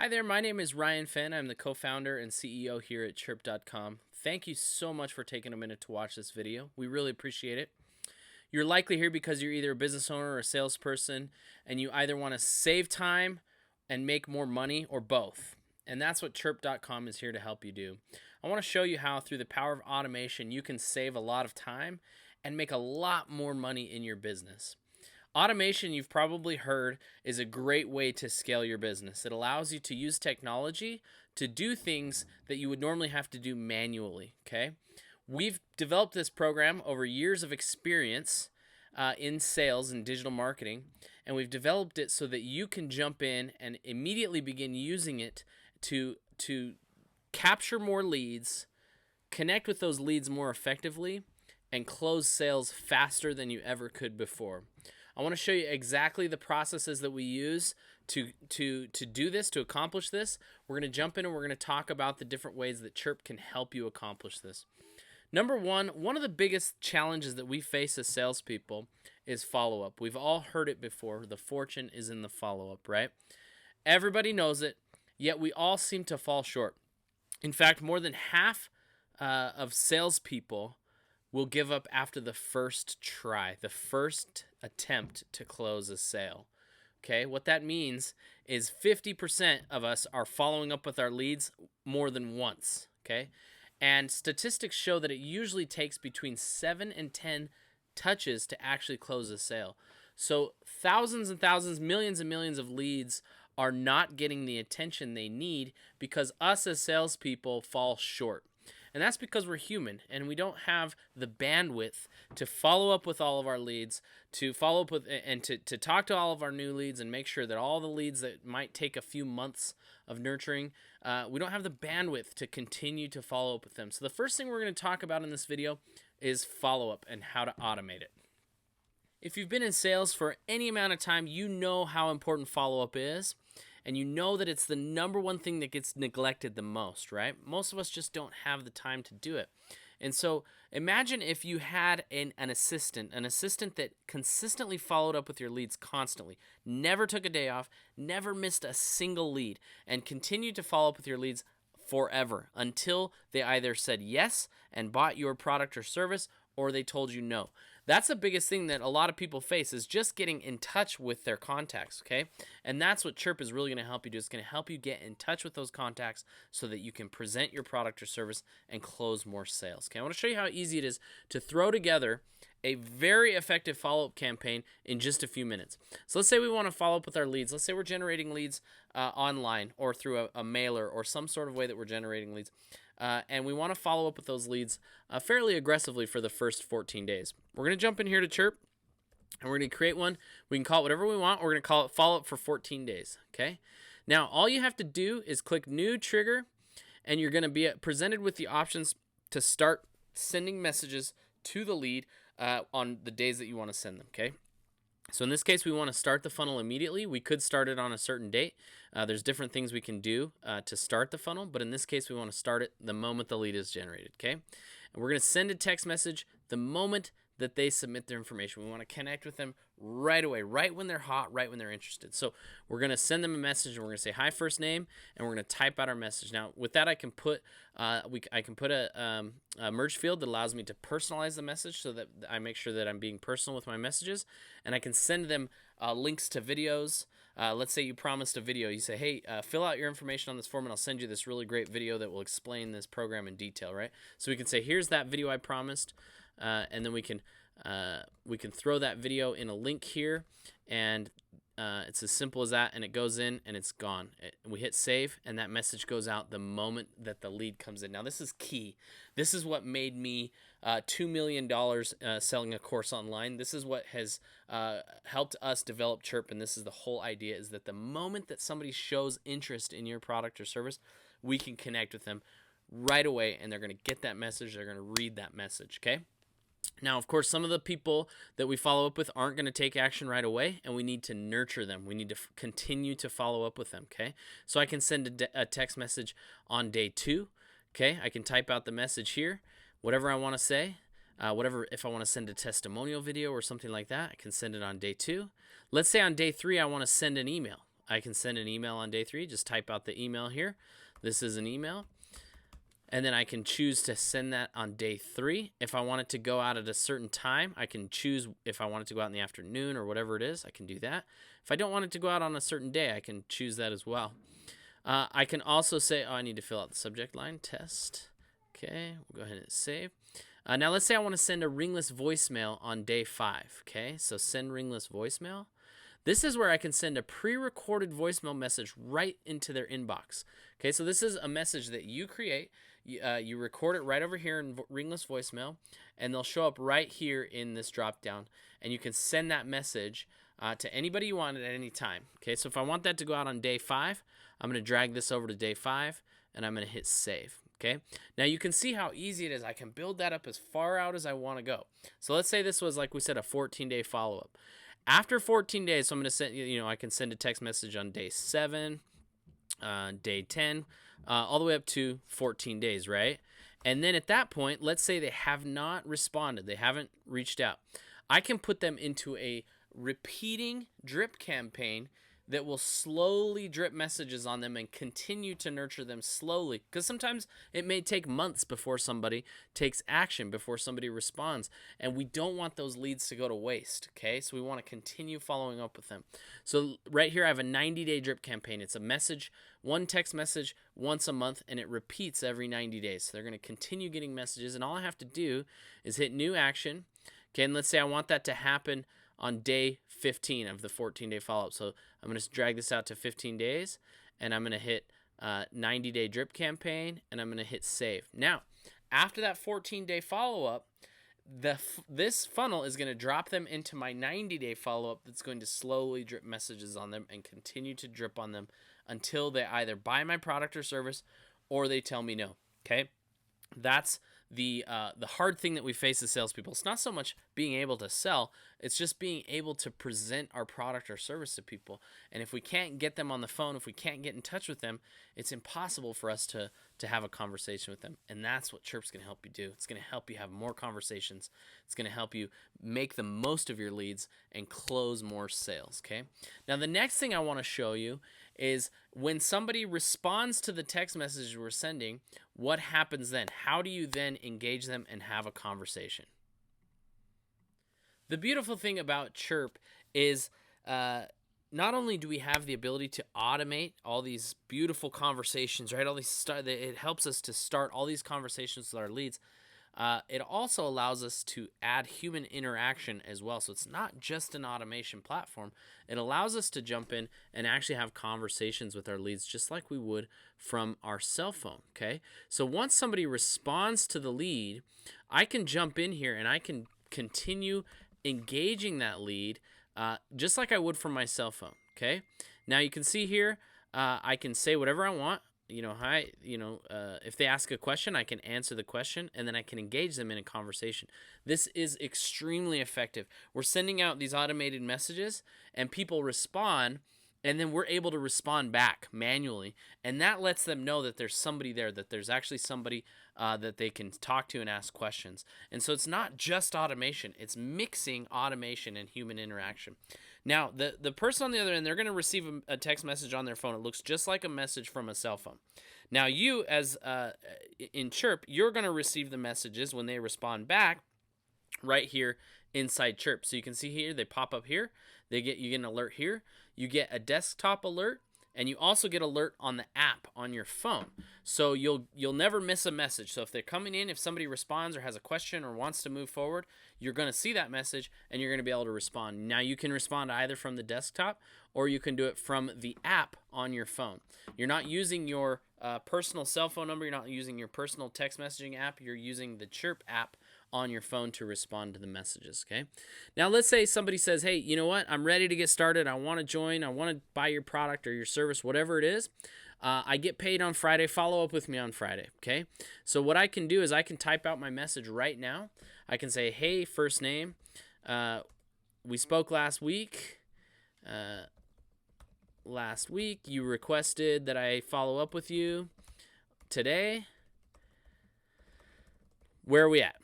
Hi there, my name is Ryan Finn. I'm the co-founder and CEO here at CHIIRP.com. Thank you so much for taking a minute to watch this video. We really appreciate it. You're likely here because you're either a business owner or a salesperson, and you either want to save time and make more money or both. And that's what CHIIRP.com is here to help you do. I want to show you how through the power of automation you can save a lot of time and make a lot more money in your business. Automation, you've probably heard, is a great way to scale your business. It allows you to use technology to do things that you would normally have to do manually, okay? We've developed this program over years of experience in sales and digital marketing, and we've developed it so that you can jump in and immediately begin using it to capture more leads, connect with those leads more effectively, and close sales faster than you ever could before. I want to show you exactly the processes that we use to do this, to accomplish this. We're going to jump in and we're going to talk about the different ways that CHIIRP can help you accomplish this. Number one of the biggest challenges that we face as salespeople is follow-up. We've all heard it before. The fortune is in the follow-up, right? Everybody knows it, yet we all seem to fall short. In fact, more than half of salespeople will give up after the first try, the first attempt to close a sale. Okay, what that means is 50% of us are following up with our leads more than once. Okay, and statistics show that it usually takes between 7 and 10 touches to actually close a sale. So thousands and thousands, millions and millions of leads are not getting the attention they need because us as salespeople fall short. And that's because we're human and we don't have the bandwidth to follow up with all of our leads, to follow up with and to talk to all of our new leads and make sure that all the leads that might take a few months of nurturing, we don't have the bandwidth to continue to follow up with them. So the first thing we're going to talk about in this video is follow-up and how to automate it. If you've been in sales for any amount of time, you know how important follow-up is. And you know that it's the number one thing that gets neglected the most, right? Most of us just don't have the time to do it. And so imagine if you had an assistant that consistently followed up with your leads constantly, never took a day off, never missed a single lead, and continued to follow up with your leads forever until they either said yes and bought your product or service, or they told you no. That's the biggest thing that a lot of people face, is just getting in touch with their contacts, okay? And that's what CHIIRP is really going to help you do. It's going to help you get in touch with those contacts so that you can present your product or service and close more sales, okay? I want to show you how easy it is to throw together a very effective follow-up campaign in just a few minutes. So let's say we want to follow up with our leads. Let's say we're generating leads online or through a mailer or some sort of way that we're generating leads. And we want to follow up with those leads fairly aggressively for the first 14 days. We're going to jump in here to CHIIRP, and we're going to create one. We can call it whatever we want. We're going to call it follow-up for 14 days, okay? Now, all you have to do is click New Trigger, and you're going to be presented with the options to start sending messages to the lead on the days that you want to send them, okay? So in this case, we want to start the funnel immediately. We could start it on a certain date. There's different things we can do to start the funnel, but in this case, we want to start it the moment the lead is generated, okay? And we're going to send a text message the moment that they submit their information. We want to connect with them right away, right when they're hot, right when they're interested. So we're going to send them a message, and we're going to say hi, first name, and we're going to type out our message. Now, with that, I can put a merge field that allows me to personalize the message so that I make sure that I'm being personal with my messages, and I can send them links to videos. Let's say you promised a video. You say, hey, fill out your information on this form, and I'll send you this really great video that will explain this program in detail, right? So we can say, here's that video I promised. And then we can throw that video in a link here, and it's as simple as that, and it goes in and it's gone. We hit save, and that message goes out the moment that the lead comes in. Now this is key. This is what made me $2 million selling a course online. This is what has helped us develop CHIIRP, and this is the whole idea, is that the moment that somebody shows interest in your product or service, we can connect with them right away, and they're going to get that message. They're going to read that message, okay? Now, of course, some of the people that we follow up with aren't going to take action right away, and we need to nurture them. We need to continue to follow up with them, okay? So I can send a text message on day 2, okay? I can type out the message here, whatever I want to say. If I want to send a testimonial video or something like that, I can send it on day 2. Let's say on day 3, I want to send an email. I can send an email on day 3. Just type out the email here. This is an email. And then I can choose to send that on day 3. If I want it to go out at a certain time, I can choose if I want it to go out in the afternoon or whatever it is. I can do that. If I don't want it to go out on a certain day, I can choose that as well. I can also say, I need to fill out the subject line, test. Okay, we'll go ahead and save. Now let's say I want to send a ringless voicemail on day 5. Okay, so send ringless voicemail. This is where I can send a pre-recorded voicemail message right into their inbox. Okay, so this is a message that you create. You record it right over here in ringless voicemail, and they'll show up right here in this drop down, and you can send that message to anybody you want at any time. Okay, so if I want that to go out on day 5, I'm going to drag this over to day 5, and I'm going to hit save. Okay, now you can see how easy it is. I can build that up as far out as I want to go. So let's say this was, like we said, a 14-day follow-up. After 14 days, so I'm going to send, I can send a text message on day 7, day 10, all the way up to 14 days, right? And then at that point, let's say they have not responded. They haven't reached out. I can put them into a repeating drip campaign that will slowly drip messages on them and continue to nurture them slowly. Because sometimes it may take months before somebody takes action, before somebody responds. And we don't want those leads to go to waste, okay? So we want to continue following up with them. So right here I have a 90-day drip campaign. It's a message, one text message once a month, and it repeats every 90 days. So they're going to continue getting messages, and all I have to do is hit new action. Okay, and let's say I want that to happen on day 15 of the 14-day follow-up. So I'm going to drag this out to 15 days, and I'm going to hit 90-day drip campaign, and I'm going to hit save. Now, after that 14-day follow-up, this funnel is going to drop them into my 90-day follow-up that's going to slowly drip messages on them and continue to drip on them until they either buy my product or service or they tell me no, okay? That's the hard thing that we face as salespeople. It's not so much being able to sell, it's just being able to present our product or service to people. And if we can't get them on the phone, if we can't get in touch with them, it's impossible for us to have a conversation with them. And that's what CHIIRP's going to help you do. It's going to help you have more conversations. It's going to help you make the most of your leads and close more sales, okay? Now, the next thing I want to show you is when somebody responds to the text message we're sending, what happens then? How do you then engage them and have a conversation? The beautiful thing about CHIIRP is not only do we have the ability to automate all these beautiful conversations, right? It helps us to start all these conversations with our leads. It also allows us to add human interaction as well. So it's not just an automation platform. It allows us to jump in and actually have conversations with our leads just like we would from our cell phone, okay? So once somebody responds to the lead, I can jump in here and I can continue engaging that lead just like I would from my cell phone, okay? Now you can see here, I can say whatever I want. Hi, if they ask a question, I can answer the question, and then I can engage them in a conversation. This is extremely effective. We're sending out these automated messages, and people respond, and then we're able to respond back manually, and that lets them know that there's somebody there, that there's actually somebody that they can talk to and ask questions. And so it's not just automation. It's mixing automation and human interaction. Now, the person on the other end, they're going to receive a text message on their phone. It looks just like a message from a cell phone. Now, you, as in CHIIRP, you're going to receive the messages when they respond back right here inside CHIIRP. So you can see here, they pop up here. You get an alert here. You get a desktop alert, and you also get alert on the app on your phone. So you'll never miss a message. So if they're coming in, if somebody responds or has a question or wants to move forward, you're going to see that message and you're going to be able to respond. Now you can respond either from the desktop or you can do it from the app on your phone. You're not using your personal cell phone number. You're not using your personal text messaging app. You're using the CHIIRP app on your phone to respond to the messages, okay? Now, let's say somebody says, hey, you know what? I'm ready to get started. I want to join. I want to buy your product or your service, whatever it is. I get paid on Friday. Follow up with me on Friday, okay? So what I can do is I can type out my message right now. I can say, hey, first name, we spoke last week. You requested that I follow up with you today. Where are we at?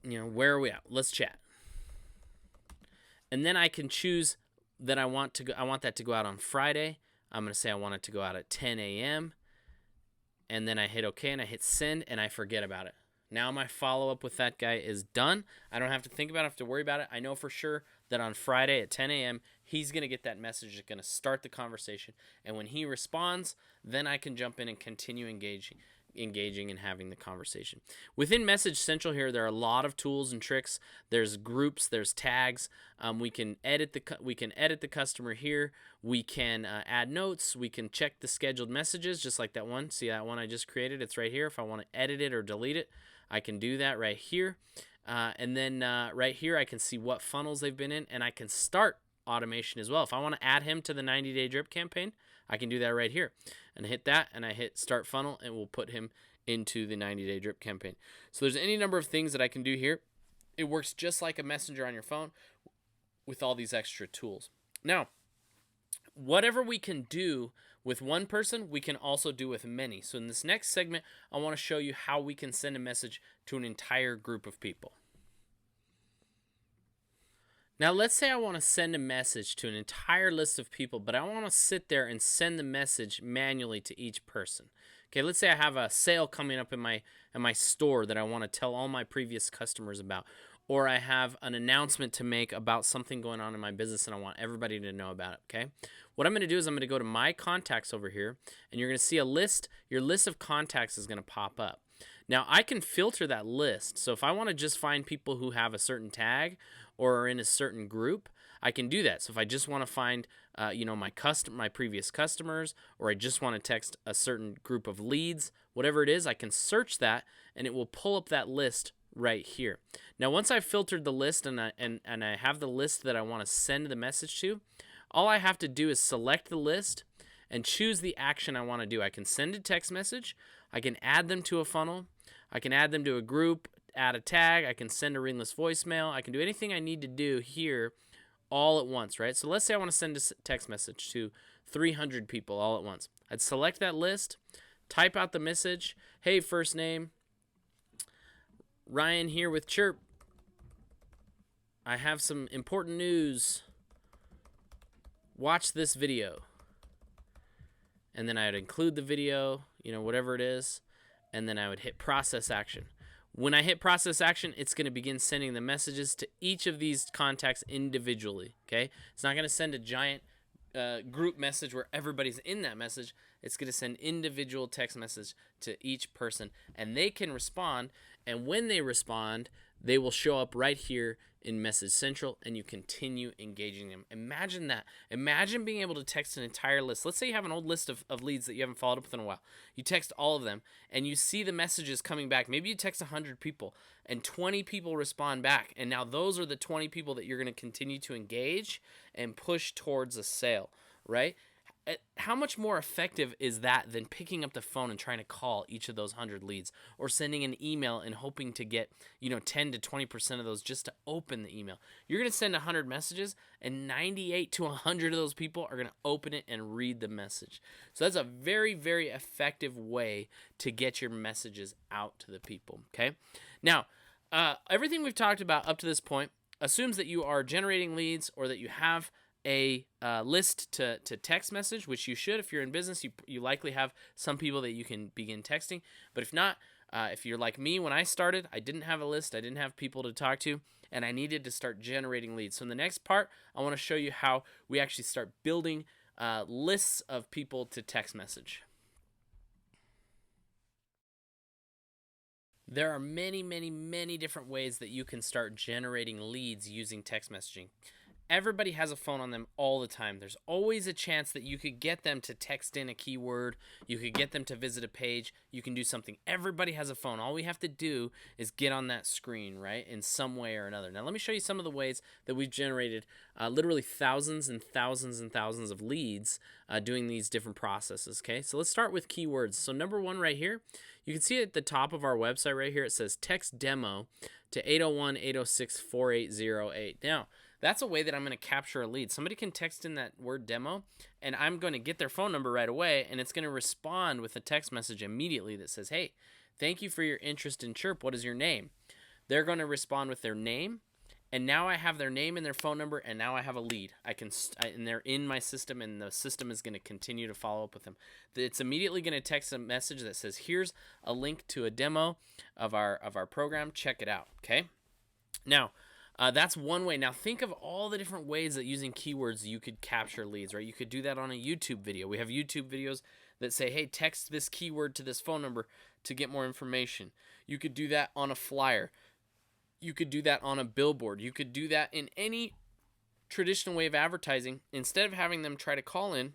Where are we at? Let's chat. And then I can choose that I want that to go out on Friday. I'm going to say I want it to go out at 10 a.m. And then I hit OK and I hit send and I forget about it. Now my follow-up with that guy is done. I don't have to think about it, I don't have to worry about it. I know for sure that on Friday at 10 a.m., he's going to get that message that's going to start the conversation. And when he responds, then I can jump in and continue engaging and having the conversation. Within Message Central here, there are a lot of tools and tricks. There's groups, there's tags. We can edit the customer here. We can add notes. We can check the scheduled messages, just like that one. See that one I just created? It's right here. If I want to edit it or delete it, I can do that right here. And then right here, I can see what funnels they've been in, and I can start automation as well. If I want to add him to the 90-day drip campaign, I can do that right here. And hit that, and I hit start funnel, and we'll put him into the 90-day drip campaign. So there's any number of things that I can do here. It works just like a messenger on your phone with all these extra tools. Now, whatever we can do with one person, we can also do with many. So in this next segment, I want to show you how we can send a message to an entire group of people. Now, let's say I want to send a message to an entire list of people, but I want to sit there and send the message manually to each person. Okay, let's say I have a sale coming up in my store that I want to tell all my previous customers about, or I have an announcement to make about something going on in my business and I want everybody to know about it, okay? What I'm going to do is I'm going to go to my contacts over here, and you're going to see a list. Your list of contacts is going to pop up. Now, I can filter that list. So if I want to just find people who have a certain tag or are in a certain group, I can do that. So if I just want to find my previous customers, or I just want to text a certain group of leads, whatever it is, I can search that and it will pull up that list right here. Now, once I've filtered the list and I have the list that I want to send the message to, all I have to do is select the list and choose the action I want to do. I can send a text message, I can add them to a funnel, I can add them to a group, add a tag, I can send a ringless voicemail, I can do anything I need to do here all at once, right? So let's say I want to send a text message to 300 people all at once. I'd select that list, type out the message, hey, first name, Ryan here with CHIIRP. I have some important news. Watch this video. And then I would include the video, whatever it is, and then I would hit process action. When I hit process action, it's going to begin sending the messages to each of these contacts individually, okay? It's not going to send a giant group message where everybody's in that message. It's going to send individual text message to each person, and they can respond, and when they respond, they will show up right here in Message Central, and you continue engaging them. Imagine that. Imagine being able to text an entire list. Let's say you have an old list of leads that you haven't followed up with in a while. You text all of them, and you see the messages coming back. Maybe you text 100 people, and 20 people respond back, and now those are the 20 people that you're going to continue to engage and push towards a sale, right? How much more effective is that than picking up the phone and trying to call each of those 100 leads, or sending an email and hoping to get 10 to 20% of those just to open the email? You're going to send 100 messages, and 98 to 100 of those people are going to open it and read the message. So that's a very, very effective way to get your messages out to the people, okay? Now, everything we've talked about up to this point assumes that you are generating leads, or that you have a list to text message, which you should. If you're in business, you likely have some people that you can begin texting. But if not, if you're like me, when I started, I didn't have a list, I didn't have people to talk to, and I needed to start generating leads. So in the next part, I want to show you how we actually start building lists of people to text message. There are many, many, many different ways that you can start generating leads using text messaging. Everybody has a phone on them all the time. There's always a chance that you could get them to text in a keyword. You could get them to visit a page. You can do something. Everybody has a phone. All we have to do is get on that screen, right, in some way or another. Now, let me show you some of the ways that we've generated literally thousands and thousands and thousands of leads doing these different processes, okay? So let's start with keywords. So number one right here, you can see at the top of our website right here, it says text demo to 801-806-4808. Now, that's a way that I'm going to capture a lead. Somebody can text in that word demo, and I'm going to get their phone number right away, and it's going to respond with a text message immediately that says, hey, thank you for your interest in CHIIRP. What is your name? They're going to respond with their name, and now I have their name and their phone number, and now I have a lead. And they're in my system, and the system is going to continue to follow up with them. It's immediately going to text a message that says, here's a link to a demo of our program. Check it out, okay? Now, that's one way. Now, think of all the different ways that using keywords you could capture leads, right? You could do that on a YouTube video. We have YouTube videos that say, hey, text this keyword to this phone number to get more information. You could do that on a flyer. You could do that on a billboard. You could do that in any traditional way of advertising. Instead of having them try to call in,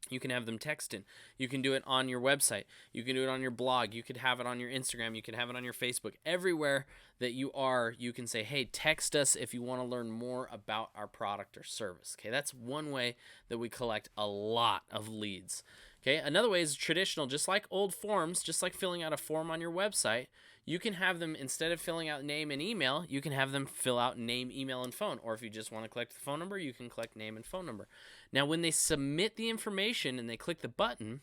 you can have them text in. You can do it on your website. You can do it on your blog. You could have it on your Instagram. You can have it on your Facebook. Everywhere that you are, you can say, hey, text us if you want to learn more about our product or service. Okay, that's one way that we collect a lot of leads. Okay, another way is traditional, just like old forms, just like filling out a form on your website. You can have them, instead of filling out name and email, you can have them fill out name, email, and phone. Or if you just want to collect the phone number, you can collect name and phone number. Now, when they submit the information and they click the button,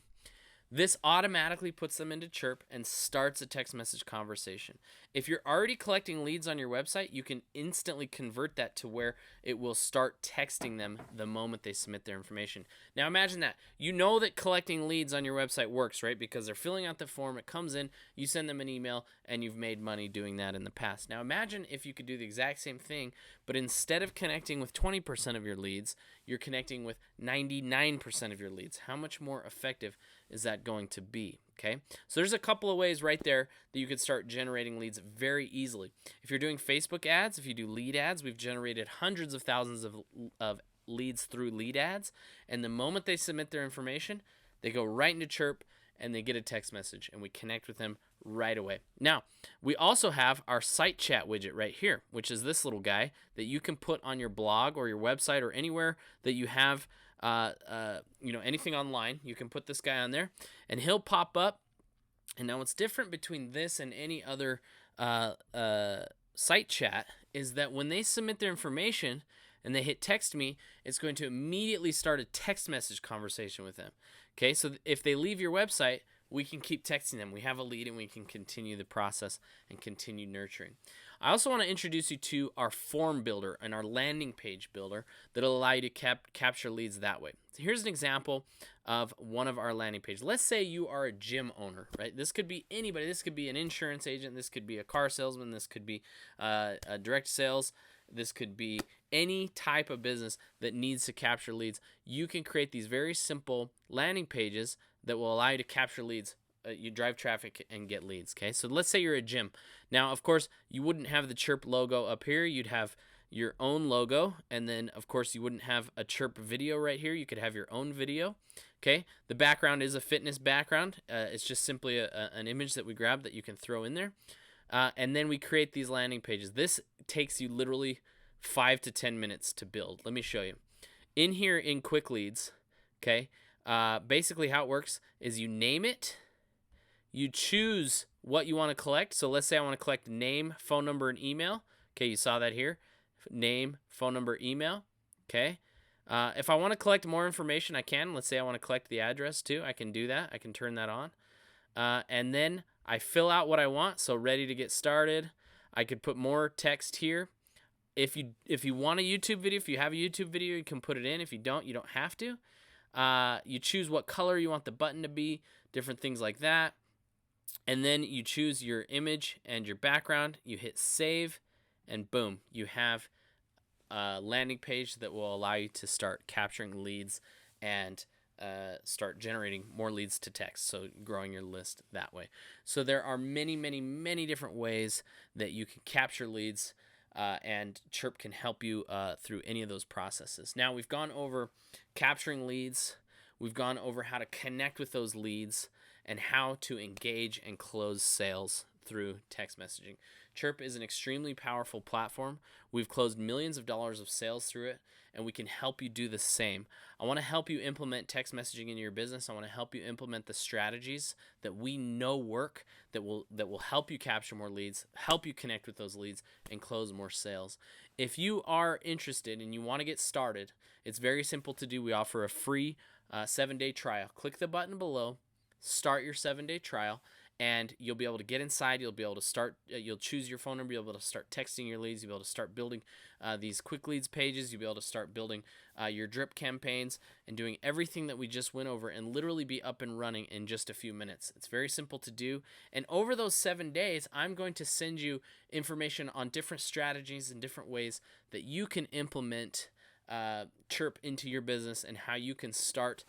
this automatically puts them into CHIIRP and starts a text message conversation. If you're already collecting leads on your website, you can instantly convert that to where it will start texting them the moment they submit their information. Now imagine that. You know that collecting leads on your website works, right? Because they're filling out the form, it comes in, you send them an email, and you've made money doing that in the past. Now imagine if you could do the exact same thing, but instead of connecting with 20% of your leads, you're connecting with 99% of your leads. How much more effective is that going to be? Okay, so there's a couple of ways right there that you could start generating leads very easily. If you're doing Facebook ads, if you do lead ads, we've generated hundreds of thousands of leads through lead ads, and the moment they submit their information, they go right into CHIIRP and they get a text message, and we connect with them right away. Now, we also have our site chat widget right here, which is this little guy that you can put on your blog or your website or anywhere that you have anything online. You can put this guy on there, and he'll pop up. And now what's different between this and any other site chat is that when they submit their information and they hit text me, it's going to immediately start a text message conversation with them. Okay, so if they leave your website, we can keep texting them. We have a lead, and we can continue the process and continue nurturing. I also want to introduce you to our form builder and our landing page builder that will allow you to capture leads that way. So here's an example of one of our landing pages. Let's say you are a gym owner, right? This could be anybody. This could be an insurance agent. This could be a car salesman. This could be a direct sales. This could be any type of business that needs to capture leads. You can create these very simple landing pages that will allow you to capture leads. You drive traffic and get leads, okay? So let's say you're a gym. Now, of course, you wouldn't have the CHIIRP logo up here. You'd have your own logo, and then, of course, you wouldn't have a CHIIRP video right here. You could have your own video, okay? The background is a fitness background. It's just simply an image that we grab that you can throw in there. And then we create these landing pages. This takes you literally 5 to 10 minutes to build. Let me show you. In here in Quick Leads, okay, basically how it works is you name it, you choose what you want to collect. So let's say I want to collect name, phone number, and email. Okay, you saw that here. Name, phone number, email. Okay. If I want to collect more information, I can. Let's say I want to collect the address too. I can do that. I can turn that on. And then I fill out what I want. So ready to get started. I could put more text here. If you want a YouTube video, if you have a YouTube video, you can put it in. If you don't, you don't have to. You choose what color you want the button to be, different things like that. And then you choose your image and your background. You hit save, and boom, you have a landing page that will allow you to start capturing leads and start generating more leads to text, so growing your list that way. So there are many, many, many different ways that you can capture leads, and CHIIRP can help you through any of those processes. Now, we've gone over capturing leads. We've gone over how to connect with those leads and how to engage and close sales through text messaging. CHIIRP is an extremely powerful platform. We've closed millions of dollars of sales through it, and we can help you do the same. I want to help you implement text messaging in your business. I want to help you implement the strategies that we know work, that will help you capture more leads, help you connect with those leads, and close more sales. If you are interested and you want to get started, it's very simple to do. We offer a free 7-day trial. Click the button below. Start your 7-day trial, and you'll be able to get inside. You'll be able to start, you'll choose your phone number. You'll be able to start texting your leads. You'll be able to start building these quick leads pages. You'll be able to start building your drip campaigns and doing everything that we just went over, and literally be up and running in just a few minutes. It's very simple to do. And over those 7 days, I'm going to send you information on different strategies and different ways that you can implement CHIIRP into your business, and how you can start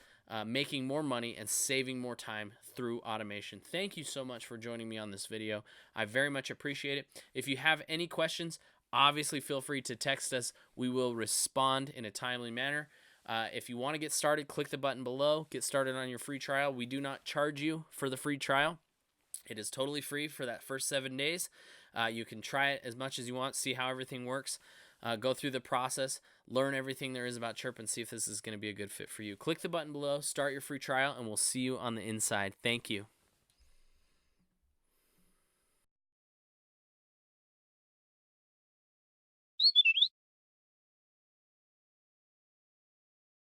making more money and saving more time through automation. Thank you so much for joining me on this video. I very much appreciate it. If you have any questions, obviously feel free to text us. We will respond in a timely manner. If you want to get started, click the button below. Get started on your free trial. We do not charge you for the free trial. It is totally free for that first 7 days. You can try it as much as you want, see how everything works. Go through the process, learn everything there is about CHIIRP, and see if this is going to be a good fit for you. Click the button below, start your free trial, and we'll see you on the inside. Thank you.